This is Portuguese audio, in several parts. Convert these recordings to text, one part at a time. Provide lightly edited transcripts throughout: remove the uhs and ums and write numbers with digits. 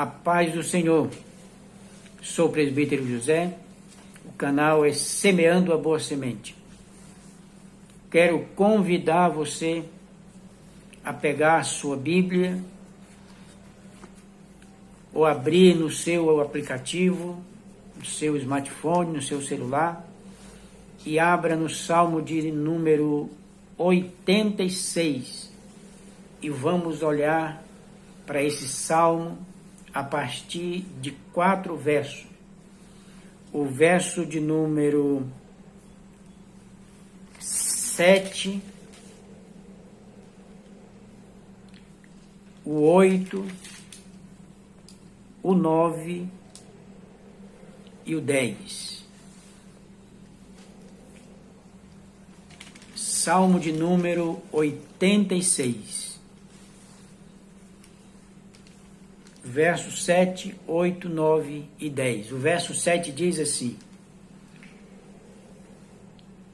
A paz do Senhor. Sou o presbítero José, o canal é Semeando a Boa Semente. Quero convidar você a pegar a sua Bíblia ou abrir no seu aplicativo, no seu smartphone, no seu celular e abra no Salmo de número 86 e vamos olhar para esse Salmo a partir de 4 versos. O verso de número 7, o 8, o 9 e o 10. Salmo de número 86. Versos 7, 8, 9 e 10. O verso 7 diz assim: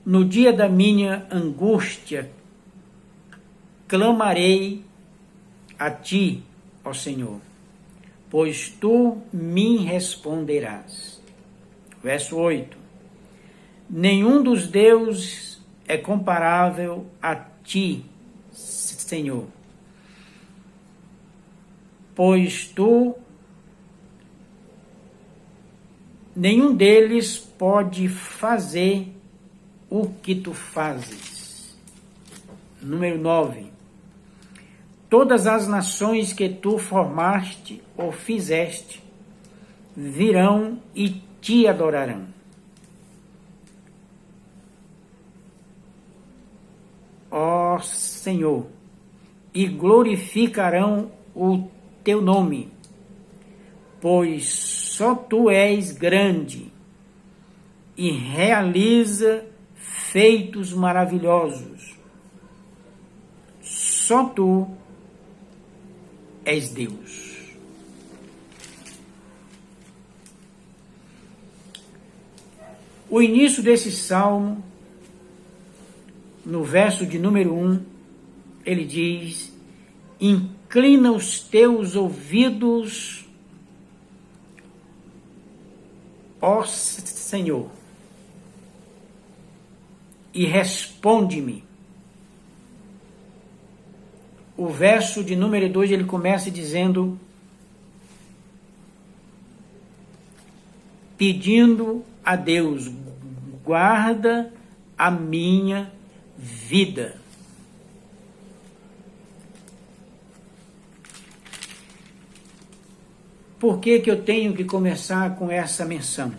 No dia da minha angústia, clamarei a ti, ó Senhor, pois tu me responderás. Verso 8: Nenhum dos deuses é comparável a ti, Senhor, pois nenhum deles pode fazer o que tu fazes. Número 9. Todas as nações que tu formaste ou fizeste virão e te adorarão. Ó Senhor, e glorificarão o teu nome, pois só tu és grande e realiza feitos maravilhosos. Só tu és Deus. O início desse salmo, no verso de número 1, ele diz: Inclina os teus ouvidos, ó Senhor, e responde-me. O verso de número 2, ele começa dizendo, pedindo a Deus, guarda a minha vida. Por que eu tenho que começar com essa menção?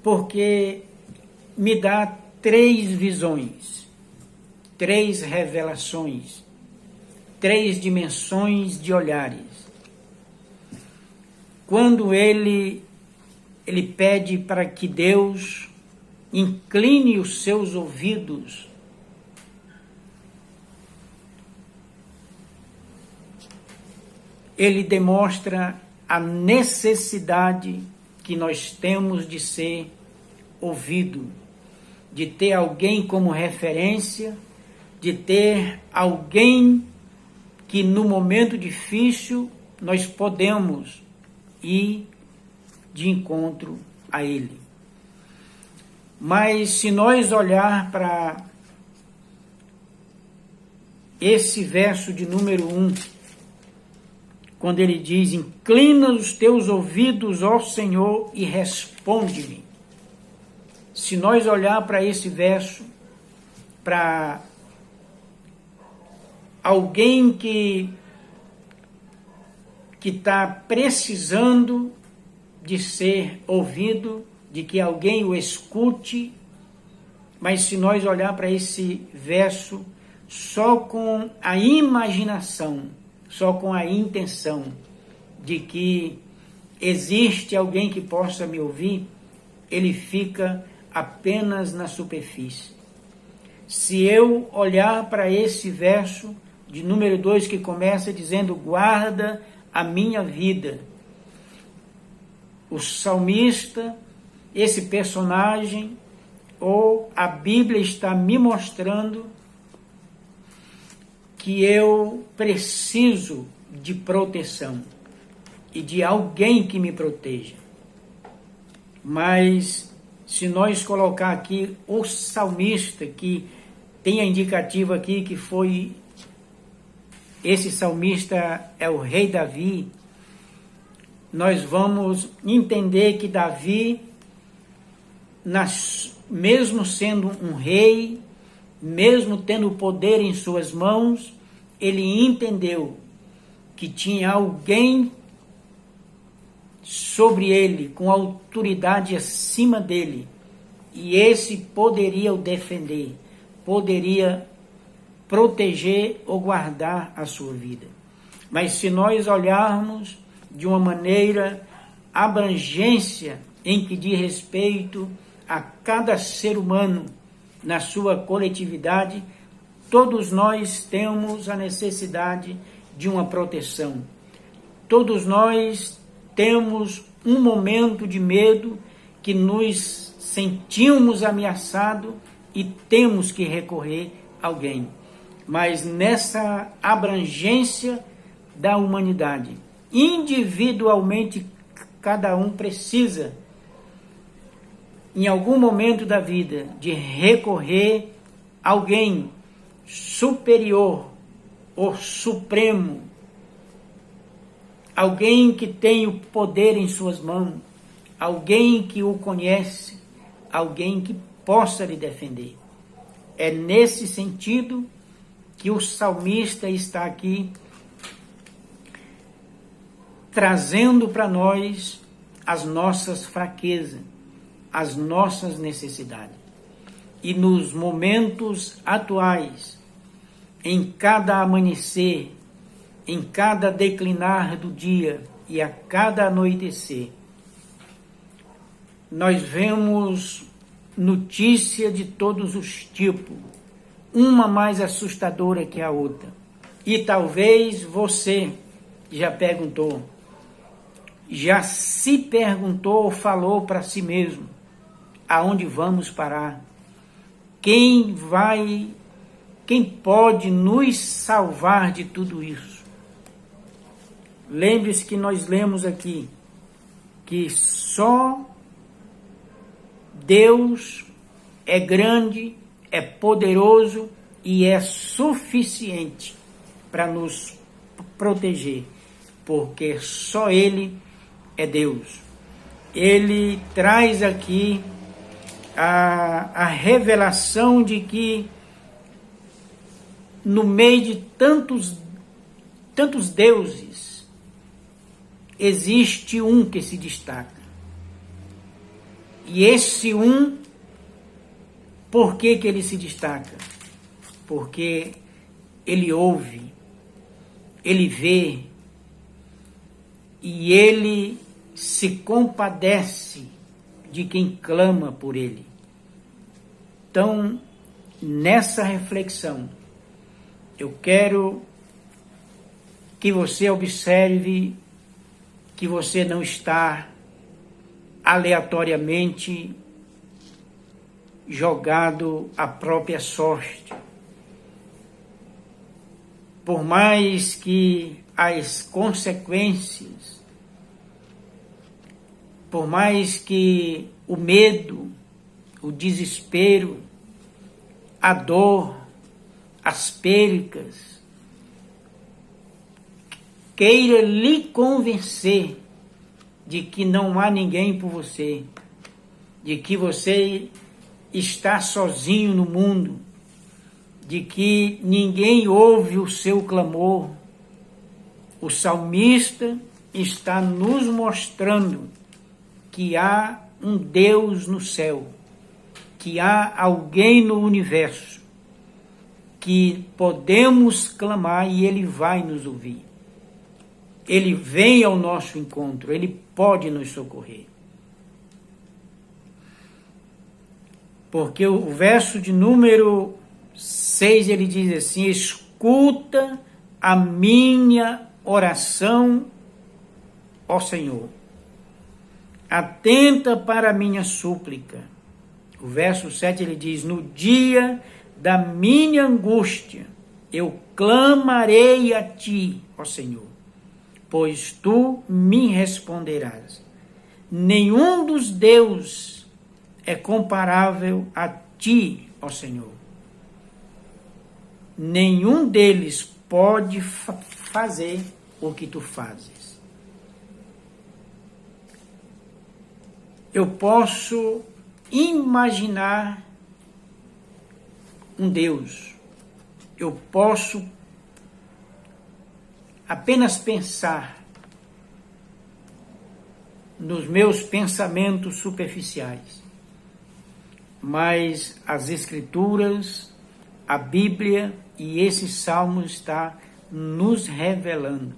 Porque me dá 3 visões, 3 revelações, 3 dimensões de olhares. Quando ele pede para que Deus incline os seus ouvidos ele demonstra a necessidade que nós temos de ser ouvido, de ter alguém como referência, de ter alguém que no momento difícil nós podemos ir de encontro a ele. Mas se nós olhar para esse verso de número 1, quando ele diz, inclina os teus ouvidos, ó Senhor, e responde-me. Se nós olhar para esse verso, para alguém que está precisando de ser ouvido, de que alguém o escute, mas se nós olhar para esse verso só com a imaginação, só com a intenção de que existe alguém que possa me ouvir, ele fica apenas na superfície. Se eu olhar para esse verso de número 2 que começa dizendo, guarda a minha vida, o salmista, esse personagem, ou a Bíblia está me mostrando que eu preciso de proteção e de alguém que me proteja. Mas se nós colocar aqui o salmista, que tem a indicativa aqui que foi, esse salmista é o rei Davi, nós vamos entender que Davi, mesmo sendo um rei, mesmo tendo o poder em suas mãos, ele entendeu que tinha alguém sobre ele, com autoridade acima dele, e esse poderia o defender, poderia proteger ou guardar a sua vida. Mas se nós olharmos de uma maneira abrangência em que diz respeito a cada ser humano na sua coletividade, todos nós temos a necessidade de uma proteção. Todos nós temos um momento de medo que nos sentimos ameaçados e temos que recorrer a alguém. Mas nessa abrangência da humanidade, individualmente, cada um precisa, em algum momento da vida, de recorrer a alguém superior ou supremo, alguém que tem o poder em suas mãos, alguém que o conhece, alguém que possa lhe defender. É nesse sentido que o salmista está aqui trazendo para nós as nossas fraquezas, as nossas necessidades. E nos momentos atuais, em cada amanhecer, em cada declinar do dia e a cada anoitecer, nós vemos notícia de todos os tipos, uma mais assustadora que a outra. E talvez você já perguntou, já se perguntou ou falou para si mesmo, aonde vamos parar? Quem pode nos salvar de tudo isso? Lembre-se que nós lemos aqui que só Deus é grande, é poderoso e é suficiente para nos proteger, porque só Ele é Deus. Ele traz aqui a revelação de que no meio de tantos deuses, existe um que se destaca. E esse um, por que ele se destaca? Porque ele ouve, ele vê, e ele se compadece de quem clama por ele. Então, nessa reflexão, eu quero que você observe que você não está aleatoriamente jogado à própria sorte. Por mais que as consequências, por mais que o medo, o desespero, a dor, as percas, queira lhe convencer de que não há ninguém por você, de que você está sozinho no mundo, de que ninguém ouve o seu clamor. O salmista está nos mostrando que há um Deus no céu, que há alguém no universo, que podemos clamar e Ele vai nos ouvir. Ele vem ao nosso encontro, Ele pode nos socorrer. Porque o verso de número 6, ele diz assim: escuta a minha oração, ó Senhor. Atenta para a minha súplica. O verso 7, ele diz: no dia da minha angústia, eu clamarei a ti, ó Senhor, pois tu me responderás. Nenhum dos deuses é comparável a ti, ó Senhor. Nenhum deles pode fazer o que tu fazes. Eu posso imaginar um Deus. Eu posso apenas pensar nos meus pensamentos superficiais. Mas as Escrituras, a Bíblia e esse Salmo está nos revelando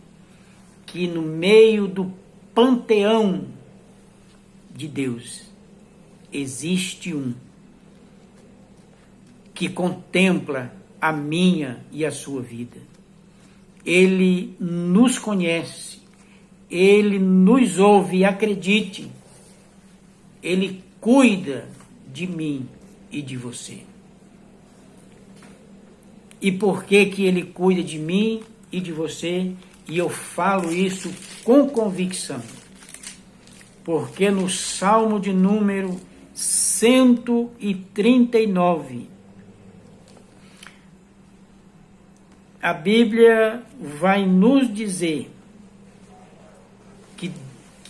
que no meio do panteão de Deus existe um que contempla a minha e a sua vida. Ele nos conhece, ele nos ouve e acredite, ele cuida de mim e de você. E por que que ele cuida de mim e de você? E eu falo isso com convicção. Porque no Salmo de número 139, a Bíblia vai nos dizer que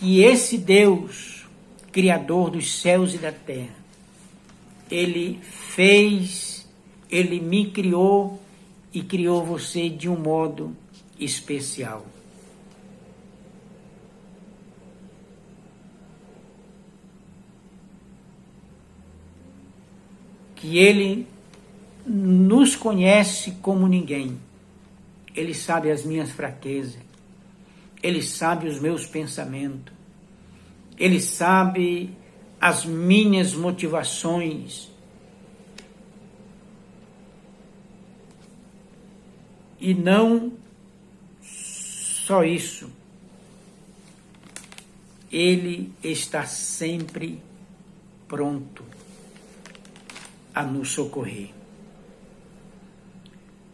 esse Deus, Criador dos céus e da terra, Ele fez, Ele me criou e criou você de um modo especial. Que Ele nos conhece como ninguém. Ele sabe as minhas fraquezas. Ele sabe os meus pensamentos. Ele sabe as minhas motivações. E não só isso. Ele está sempre pronto a nos socorrer.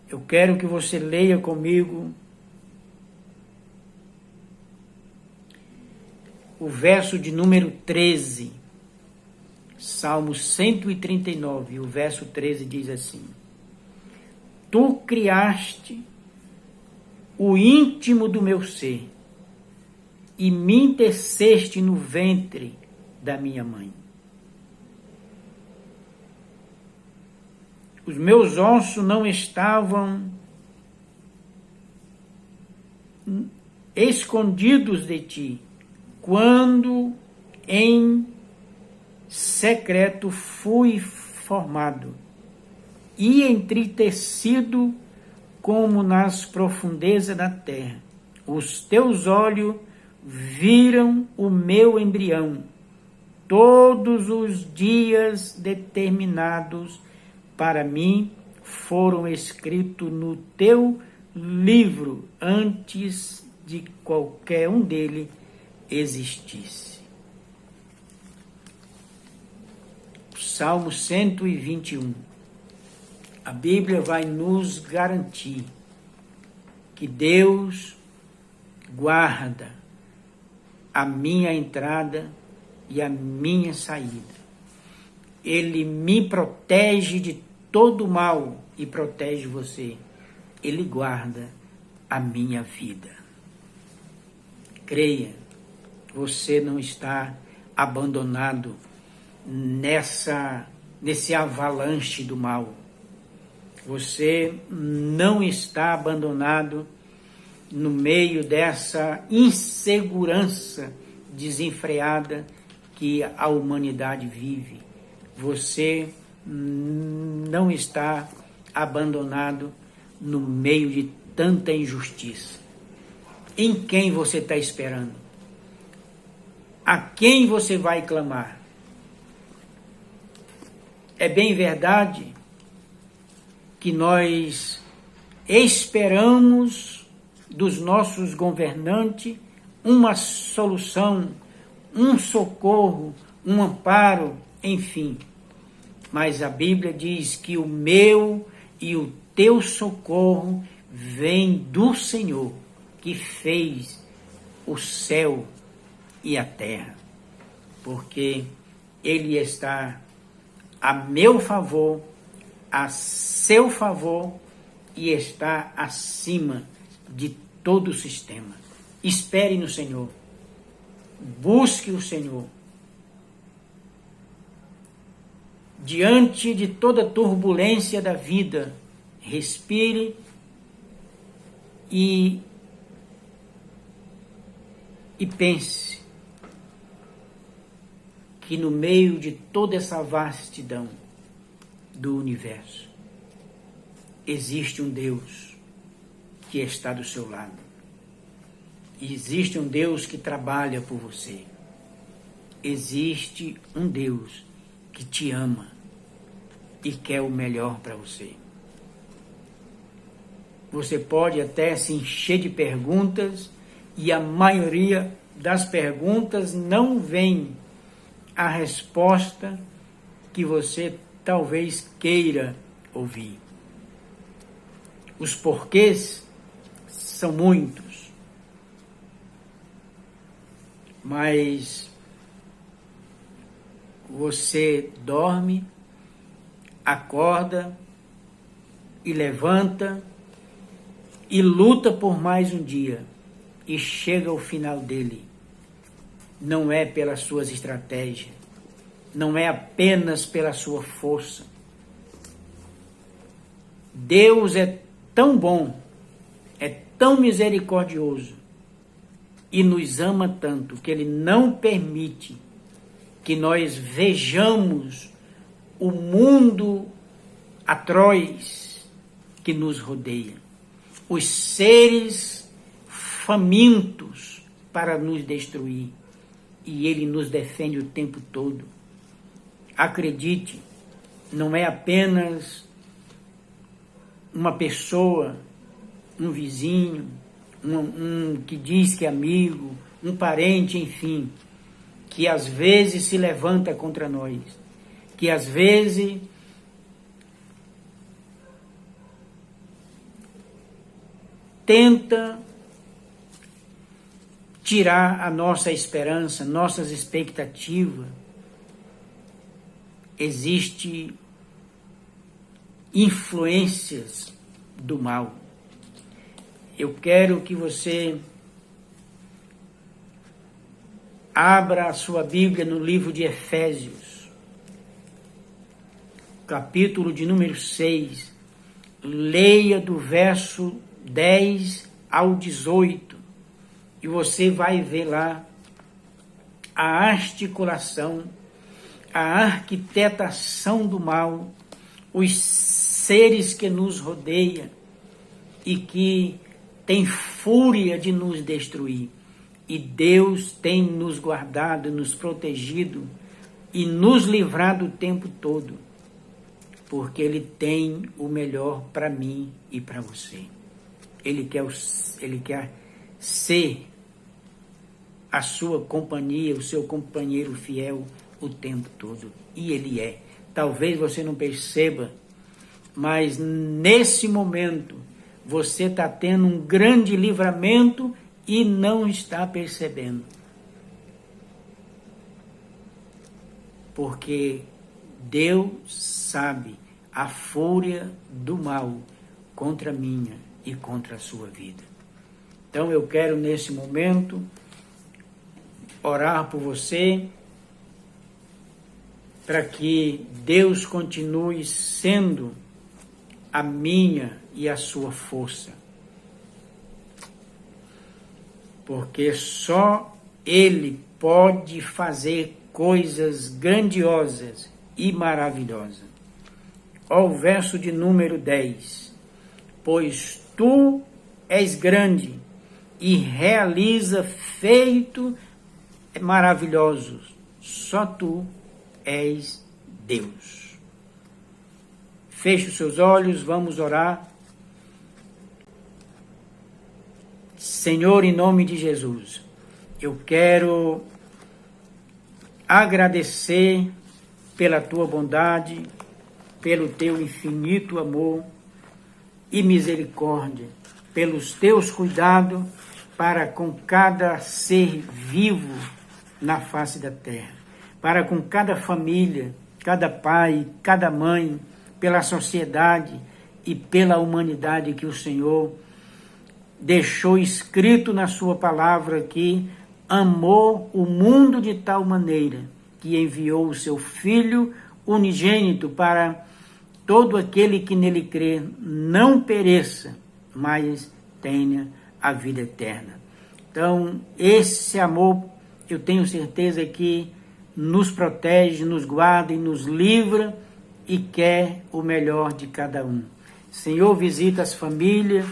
Eu quero que você leia comigo o verso de número 13, Salmo 139, o verso 13 diz assim: Tu criaste o íntimo do meu ser e me teceste no ventre da minha mãe. Os meus ossos não estavam escondidos de ti, quando em secreto fui formado e entretecido como nas profundezas da terra. Os teus olhos viram o meu embrião, todos os dias determinados para mim foram escritos no teu livro antes de qualquer um dele existisse. Salmo 121. A Bíblia vai nos garantir que Deus guarda a minha entrada e a minha saída. Ele me protege de todo mal e protege você. Ele guarda a minha vida. Creia, você não está abandonado nesse avalanche do mal. Você não está abandonado no meio dessa insegurança desenfreada que a humanidade vive. Você não está abandonado no meio de tanta injustiça. Em quem você está esperando? A quem você vai clamar? É bem verdade que nós esperamos dos nossos governantes uma solução, um socorro, um amparo, enfim. Mas a Bíblia diz que o meu e o teu socorro vem do Senhor, que fez o céu e a terra, porque Ele está a meu favor, a seu favor, e está acima de todo o sistema. Espere no Senhor, busque o Senhor. Diante de toda a turbulência da vida, respire e pense que no meio de toda essa vastidão do universo, existe um Deus que está do seu lado. E existe um Deus que trabalha por você. Existe um Deus que te ama e quer o melhor para você. Você pode até se encher de perguntas e a maioria das perguntas não vem a resposta que você talvez queira ouvir. Os porquês são muitos, mas você dorme, acorda e levanta e luta por mais um dia e chega ao final dele. Não é pelas suas estratégias, não é apenas pela sua força. Deus é tão bom, é tão misericordioso e nos ama tanto que Ele não permite que nós vejamos o mundo atroz que nos rodeia, os seres famintos para nos destruir, e Ele nos defende o tempo todo. Acredite, não é apenas uma pessoa, um vizinho, um que diz que é amigo, um parente, enfim, que às vezes se levanta contra nós, que às vezes tenta tirar a nossa esperança, nossas expectativas. Existem influências do mal. Eu quero que você abra a sua Bíblia no livro de Efésios, capítulo de número 6, leia do verso 10 ao 18, e você vai ver lá a articulação, a arquitetação do mal, os seres que nos rodeiam e que têm fúria de nos destruir. E Deus tem nos guardado, nos protegido e nos livrado o tempo todo, porque Ele tem o melhor para mim e para você. Ele quer ser a sua companhia, o seu companheiro fiel o tempo todo. E Ele é. Talvez você não perceba, mas nesse momento você está tendo um grande livramento e não está percebendo. Porque Deus sabe a fúria do mal contra a minha e contra a sua vida. Então eu quero nesse momento orar por você, para que Deus continue sendo a minha e a sua força. Porque só Ele pode fazer coisas grandiosas e maravilhosas. Ó, o verso de número 10. Pois tu és grande e realiza feitos maravilhosos. Só tu és Deus. Feche os seus olhos, vamos orar. Senhor, em nome de Jesus, eu quero agradecer pela tua bondade, pelo teu infinito amor, e misericórdia, pelos teus cuidados para com cada ser vivo na face da terra, para com cada família, cada pai, cada mãe, pela sociedade e pela humanidade que o Senhor deixou escrito na sua palavra que amou o mundo de tal maneira que enviou o seu Filho unigênito para todo aquele que nele crê não pereça, mas tenha a vida eterna. Então, esse amor, eu tenho certeza que nos protege, nos guarda e nos livra e quer o melhor de cada um. Senhor, visita as famílias,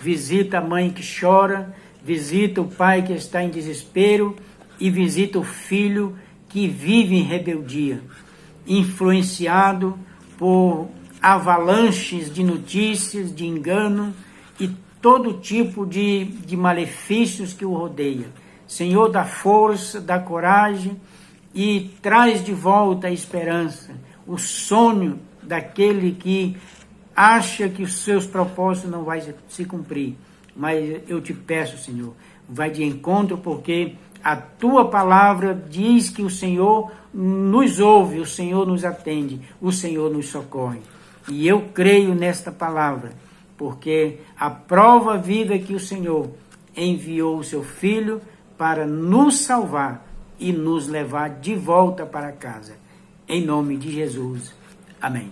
visita a mãe que chora, visita o pai que está em desespero e visita o filho que vive em rebeldia, influenciado por avalanches de notícias, de engano e todo tipo de malefícios que o rodeia. Senhor, dá força, dá coragem e traz de volta a esperança, o sonho daquele que acha que os seus propósitos não vão se cumprir. Mas eu te peço, Senhor, vai de encontro, porque a tua palavra diz que o Senhor nos ouve, o Senhor nos atende, o Senhor nos socorre. E eu creio nesta palavra, porque a prova viva é que o Senhor enviou o seu Filho para nos salvar e nos levar de volta para casa. Em nome de Jesus. Amém.